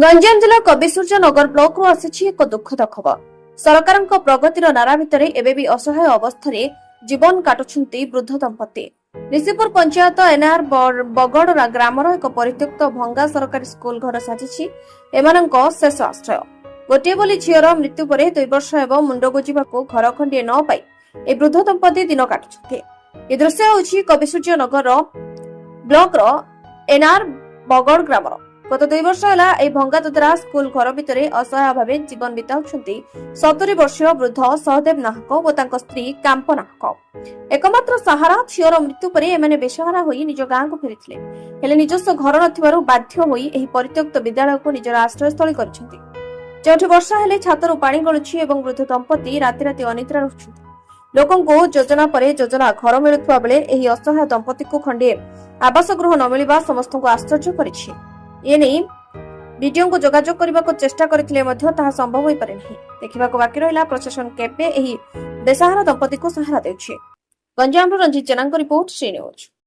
गंजाम जिला कविसूर्य नगर ब्लॉक रु आसी एक दुखद खबर। सरकार प्रगतिर नारा भितर एबे भी असहाय अवस्था जीवन काटुछंती वृद्ध दंपति। ऋषिपुर पंचायत एनआर बगड़ ग्रामर एक परित्यक्त भंगा सरकारी स्कूल घर साजिछि एमानंक शेष आश्रय। गोटे बोली झीर मृत्यु पर 2 वर्ष एवं मुंड गुजिबाकू घर खंडिए न पाई ए वृद्ध दंपति दिन काटुछंती। ए दृश्य होछि कविसूर्य नगर ब्लॉक एनआर बगड़ ग्रामर। गत 2 वर्ष है यह भंगातोदरा स्कूल घर भितर असहाय भाव जीवन बिताउछंती 70 वर्षीय वृद्ध सहदेव नाहक और स्त्री कांप नाहक। एकमात्र सहारा झीर मृत्यु पर एमाने बेसहारा होई निज गाँ को फेरिथिले हेले निजस्व घर नथिबारु बाध्य होई एही परित्यक्त विद्यालय को निजर आश्रयस्थली करिसेंती। जेठी वर्षा हेले छातरु पानी गळुछि एवं वृद्ध दंपति राति राति अनिद्रा रहुछंती। लोकंको योजना परे योजना घर मिलुथबा बेले एही असहाय दंपति को खंडे आवास गृह न मिलिबा समस्तको आश्चर्य करिछि। एने वीडियो को जोगाजोग करने को चेष्टा करथिले मध्य ताहा संभव होई पारे नहीं। देखिबाको बाकी रहिला प्रशासन केबे एही बेसहारा दंपति को सहारा देउछि। गंजाम रंजित जनांक रिपोर्ट श्री न्यूज।